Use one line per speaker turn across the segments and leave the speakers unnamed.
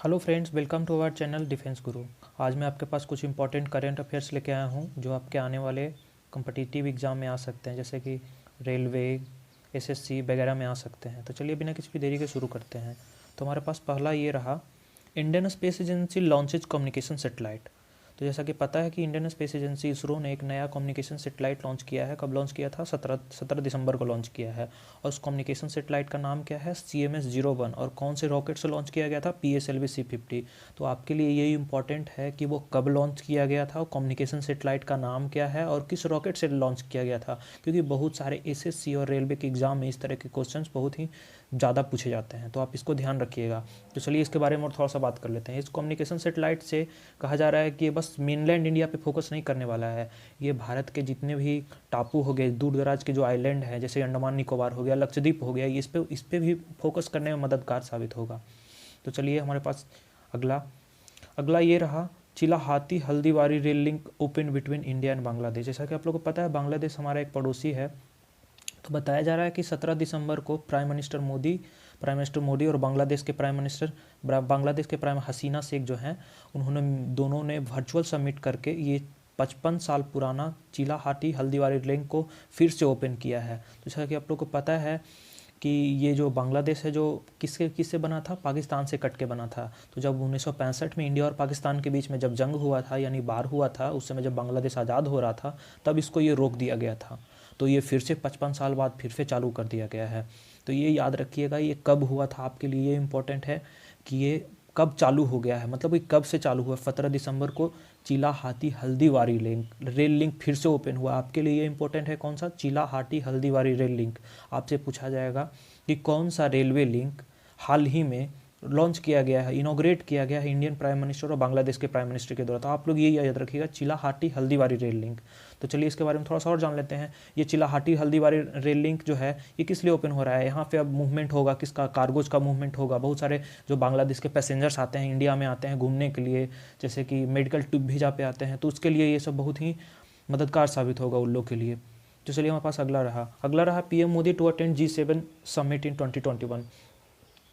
Hello friends, welcome to our channel defence Guru. आज मैं आपके पास कुछ इंपॉर्टेंट करंट अफेयर्स लेके आया हूँ जो आपके आने वाले कॉम्पिटिटिव एग्ज़ाम में आ सकते हैं, जैसे कि रेलवे, एसएससी वगैरह में आ सकते हैं। तो चलिए बिना किसी भी देरी के शुरू करते हैं। तो हमारे पास पहला ये रहा, Indian space agency launches communication satellite. तो जैसा कि पता है कि इंडियन स्पेस एजेंसी इसरो ने एक नया कम्युनिकेशन सेटेलाइट लॉन्च किया है। कब लॉन्च किया था? 17 दिसंबर को लॉन्च किया है। और उस कम्युनिकेशन सेटेलाइट का नाम क्या है? CMS-01। और कौन से रॉकेट से लॉन्च किया गया था? PSLV-C50। तो आपके लिए यही इंपॉर्टेंट है कि वो कब लॉन्च किया गया था, कम्युनिकेशन सेटेलाइट का नाम क्या है और किस रॉकेट से लॉन्च किया गया था, क्योंकि बहुत सारे एसएससी और रेलवे के एग्जाम में इस तरह के क्वेश्चंस बहुत ही ज़्यादा पूछे जाते हैं, तो आप इसको ध्यान रखिएगा। तो चलिए इसके बारे में और थोड़ा सा बात कर लेते हैं। इस कम्युनिकेशन सेटेलाइट से कहा जा रहा है कि ये बस मेनलैंड इंडिया पे फोकस नहीं करने वाला है। ये भारत के जितने भी टापू हो गए, दूर दराज के जो आइलैंड हैं, जैसे अंडमान निकोबार हो गया, लक्षद्वीप हो गया, इस पे भी फोकस करने में मददगार साबित होगा। तो चलिए हमारे पास अगला अगला ये रहा, Chilahati Haldibari rail link open between India and Bangladesh. जैसा कि आप लोगों को पता है, बांग्लादेश हमारा एक पड़ोसी है। तो बताया जा रहा है कि 17 दिसंबर को प्राइम मिनिस्टर मोदी और बांग्लादेश के प्राइम हसीना शेख जो हैं, उन्होंने दोनों ने वर्चुअल समिट करके ये 55 साल पुराना चिलाहाटी हल्दीबारी लिंक को फिर से ओपन किया है। तो जैसा कि आप लोग को पता है कि ये जो बांग्लादेश है, जो किससे बना था? पाकिस्तान से कट के बना था। तो जब 1965 में इंडिया और पाकिस्तान के बीच में जब जंग हुआ था, यानी वार हुआ था, उस समय जब बांग्लादेश आज़ाद हो रहा था, तब इसको ये रोक दिया गया था। तो ये फिर से 55 साल बाद फिर से चालू कर दिया गया है। तो ये याद रखिएगा, ये कब हुआ था, आपके लिए ये इम्पोर्टेंट है कि ये कब चालू हो गया है, मतलब ये कब से चालू हुआ। 17 दिसंबर को चिलाहाटी हल्दीबारी रेल लिंक फिर से ओपन हुआ। आपके लिए ये इंपॉर्टेंट है, कौन सा? Chilahati Haldibari rail link. आपसे पूछा जाएगा कि कौन सा रेलवे लिंक हाल ही में लॉन्च किया गया है, इनॉग्रेट किया गया है इंडियन प्राइम मिनिस्टर और बांग्लादेश के प्राइम मिनिस्टर के द्वारा। तो आप लोग ये याद रखिएगा, चिलाहाटी हल्दीबारी रेल लिंक। तो चलिए इसके बारे में थोड़ा सा और जान लेते हैं। ये चिलाहाटी हल्दीबारी रेल लिंक जो है, ये किस लिए ओपन हो रहा है? यहाँ पे अब मूवमेंट होगा, किसका? कार्गोज का मूवमेंट होगा। बहुत सारे जो बांग्लादेश के पैसेंजर्स आते हैं, इंडिया में आते हैं घूमने के लिए, जैसे कि मेडिकल ट्रिप भी जहाँ पे आते हैं, तो उसके लिए ये सब बहुत ही मददगार साबित होगा उन लोग के लिए। तो चलिए हमारे पास अगला रहा, PM Modi to attend G7 summit in 2021।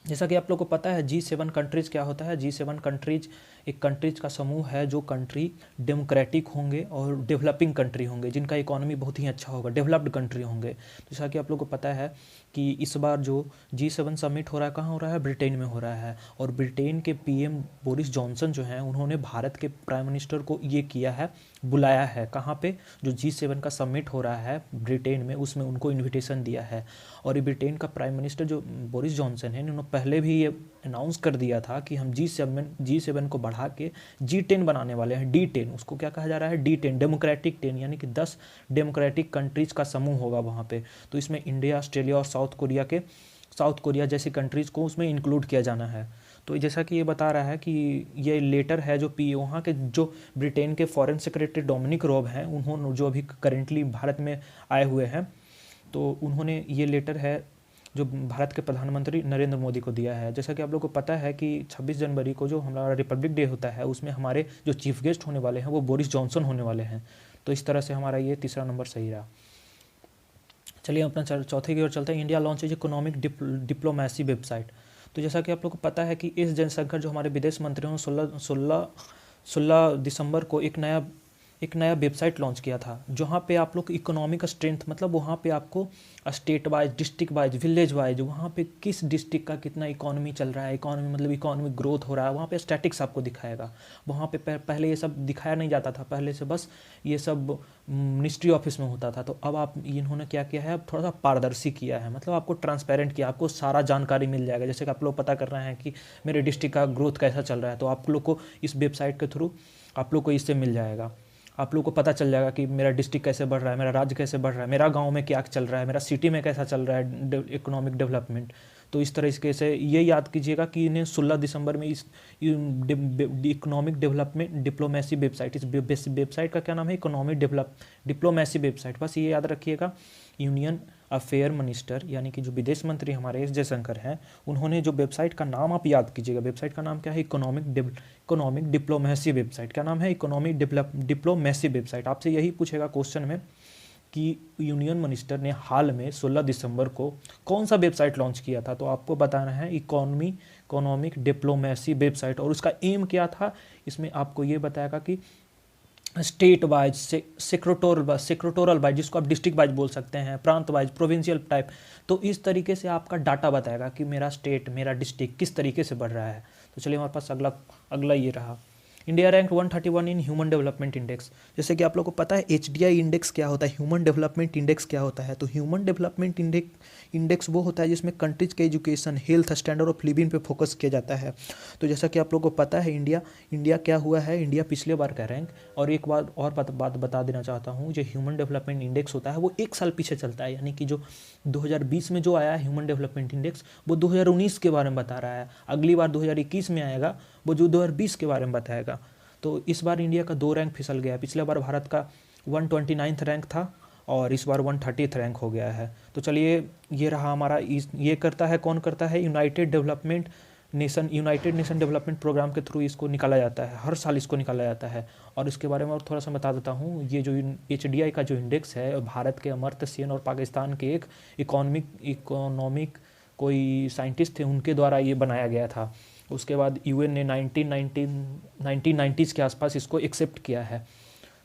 जैसा कि आप लोग को पता है, G7 कंट्रीज़ क्या होता है? G7 कंट्रीज एक कंट्रीज़ का समूह है जो कंट्री डेमोक्रेटिक होंगे और डेवलपिंग कंट्री होंगे, जिनका इकोनॉमी बहुत ही अच्छा होगा, डेवलप्ड कंट्री होंगे। जैसा कि आप लोग को पता है कि इस बार जो G7 समिट हो रहा है, कहाँ हो रहा है? ब्रिटेन में हो रहा है। और ब्रिटेन के पीएम बोरिस जॉनसन जो हैं, उन्होंने भारत के प्राइम मिनिस्टर को ये किया है, बुलाया है। कहाँ पे? जो G7 का समिट हो रहा है ब्रिटेन में, उसमें उनको इन्विटेशन दिया है। और ये ब्रिटेन का प्राइम मिनिस्टर जो बोरिस जॉनसन है, उन्होंने पहले भी ये अनाउंस कर दिया था कि हम G7 को बढ़ा के G10 बनाने वाले हैं। D10, उसको क्या कहा जा रहा है? D10, डेमोक्रेटिक 10, यानी कि 10 डेमोक्रेटिक कंट्रीज़ का समूह होगा वहाँ पे। तो इसमें इंडिया, ऑस्ट्रेलिया और साउथ कोरिया जैसी कंट्रीज़ को उसमें इंक्लूड किया जाना है। तो जैसा कि ये बता रहा है कि ये लेटर है जो वहाँ के जो ब्रिटेन के फॉरेन सेक्रेटरी डोमिनिक रॉब हैं, उन्होंने जो अभी करेंटली भारत में आए हुए हैं, तो उन्होंने ये लेटर है जो भारत के प्रधानमंत्री नरेंद्र मोदी को दिया है। जैसा कि आप लोग को पता है कि 26 जनवरी को जो हमारा रिपब्लिक डे होता है, उसमें हमारे जो चीफ गेस्ट होने वाले हैं वो बोरिस जॉनसन होने वाले हैं। तो इस तरह से हमारा ये तीसरा नंबर सही रहा। चलिए अपना चौथे की ओर चलते हैं। India launches economic diplomacy website. तो जैसा कि आप लोग को पता है कि इस जयशंकर जो हमारे विदेश मंत्री हैं, 16 दिसंबर को एक नया वेबसाइट लॉन्च किया था, जहाँ पे आप लोग इकोनॉमिक स्ट्रेंथ, मतलब वहाँ पे आपको state wise, district wise, village wise, वहाँ पे किस डिस्ट्रिक्ट का कितना इकोनॉमी चल रहा है, इकोनॉमी मतलब इकोनॉमिक ग्रोथ हो रहा है, वहाँ पे स्टैटिक्स आपको दिखाएगा। वहाँ पे पहले ये सब दिखाया नहीं जाता था, पहले से बस ये सब मिनिस्ट्री ऑफिस में होता था। तो अब इन्होंने क्या किया है, अब थोड़ा सा पारदर्शी किया है, मतलब आपको ट्रांसपेरेंट किया, आपको सारा जानकारी मिल जाएगा। जैसे कि आप लोग पता कर रहे हैं कि मेरे डिस्ट्रिक्ट का ग्रोथ कैसा चल रहा है, तो आप लोग को इस वेबसाइट के थ्रू आप लोग को इससे मिल जाएगा। आप लोग को पता चल जाएगा कि मेरा डिस्ट्रिक्ट कैसे बढ़ रहा है, मेरा राज्य कैसे बढ़ रहा है, मेरा गांव में क्या चल रहा है, मेरा सिटी में कैसा चल रहा है इकोनॉमिक डेवलपमेंट। तो इस तरीके से ये याद कीजिएगा कि इन्हें 16 दिसंबर में इस इकोनॉमिक डेवलपमेंट डिप्लोमेसी वेबसाइट, इस वेबसाइट का क्या नाम है? Economic diplomacy website. बस ये याद रखिएगा। यूनियन अफेयर मिनिस्टर, यानी कि जो विदेश मंत्री हमारे एस जयशंकर हैं, उन्होंने जो वेबसाइट का नाम आप याद कीजिएगा, वेबसाइट का नाम क्या है? Economic diplomacy website. क्या नाम है? Economic diplomacy website. आपसे यही पूछेगा क्वेश्चन में कि यूनियन मिनिस्टर ने हाल में 16 दिसंबर को कौन सा वेबसाइट लॉन्च किया था, तो आपको बताना है इकोनॉमिक डिप्लोमेसी वेबसाइट। और उसका एम क्या था, इसमें आपको ये बताएगा कि स्टेट वाइज, सेक्रेटोरल वाइज, जिसको आप डिस्ट्रिक्ट वाइज बोल सकते हैं, प्रांत वाइज, प्रोविंशियल टाइप, तो इस तरीके से आपका डाटा बताएगा कि मेरा स्टेट, मेरा डिस्ट्रिक्ट किस तरीके से बढ़ रहा है। तो चलिए हमारे पास अगला ये रहा, India rank 131 in human development index. जैसे कि आप लोगों को पता है HDI इंडेक्स क्या होता है, ह्यूमन डेवलपमेंट इंडेक्स क्या होता है। तो ह्यूमन डेवलपमेंट इंडेक्स वो होता है जिसमें कंट्रीज के education, health, standard of living पे फोकस किया जाता है। तो जैसा कि आप लोगों को पता है, इंडिया क्या हुआ है, इंडिया पिछले बार का रैंक। और एक बात और बात बता देना चाहता हूँ, जो ह्यूमन डेवलपमेंट इंडेक्स होता है वो एक साल पीछे चलता है, यानी कि जो 2020 में जो आया है ह्यूमन डेवलपमेंट इंडेक्स, वो 2019 के बारे में बता रहा है। अगली बार 2021 में आएगा, वो जो 2020 के बारे में बताएगा। तो इस बार इंडिया का 2 रैंक फिसल गया है। पिछले बार भारत का 129th रैंक था और इस बार 130th रैंक हो गया है। तो चलिए ये रहा हमारा, ये करता है, कौन करता है, यूनाइटेड नेशन डेवलपमेंट प्रोग्राम के थ्रू इसको निकाला जाता है, हर साल इसको निकाला जाता है। और इसके बारे में और थोड़ा सा बता देता हूँ, ये जो HDI का जो इंडेक्स है, भारत के अमर्त्य सेन और पाकिस्तान के एक इकोनॉमिक कोई साइंटिस्ट थे, उनके द्वारा ये बनाया गया था। उसके बाद UN ने 1990s के आसपास इसको एक्सेप्ट किया है।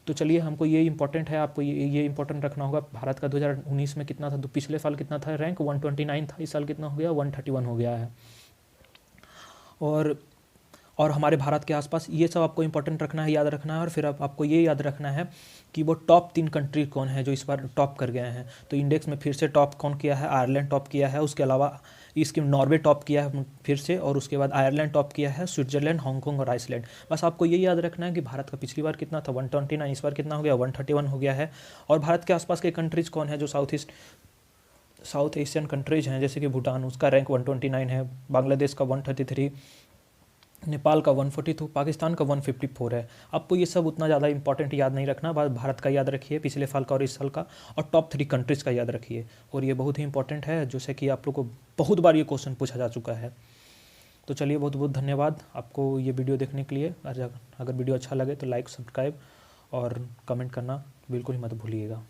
तो चलिए, हमको ये इंपॉर्टेंट है, आपको ये इंपॉर्टेंट रखना होगा। भारत का 2019 में कितना था, तो पिछले साल कितना था रैंक, 129 था। इस साल कितना हो गया, 131 हो गया है। और हमारे भारत के आसपास ये सब आपको इंपॉर्टेंट रखना है, याद रखना है। और फिर आपको ये याद रखना है कि वो टॉप 3 कंट्री कौन है जो इस बार टॉप कर गए हैं। तो इंडेक्स में फिर से टॉप कौन किया है, आयरलैंड टॉप किया है। उसके अलावा इसके नॉर्वे टॉप किया है फिर से, और उसके बाद आयरलैंड टॉप किया है, स्विट्जरलैंड, हांगकांग और आइसलैंड। बस आपको ये याद रखना है कि भारत का पिछली बार कितना था, 129, इस बार कितना हो गया, 131 हो गया है। और भारत के आसपास के कंट्रीज़ कौन है जो साउथ एशियन कंट्रीज़ हैं, जैसे कि भूटान, उसका रैंक 129 है, बांग्लादेश का 133, नेपाल का 142, पाकिस्तान का 154 है। आपको ये सब उतना ज़्यादा इंपॉर्टेंट याद नहीं रखना, बस भारत का याद रखिए, पिछले साल का और इस साल का, और टॉप 3 कंट्रीज़ का याद रखिए। और ये बहुत ही इंपॉर्टेंट है, जैसे कि आप लोग को बहुत बार ये क्वेश्चन पूछा जा चुका है। तो चलिए, बहुत बहुत धन्यवाद आपको ये वीडियो देखने के लिए। अगर वीडियो अच्छा लगे तो लाइक, सब्सक्राइब और कमेंट करना बिल्कुल ही मत भूलिएगा।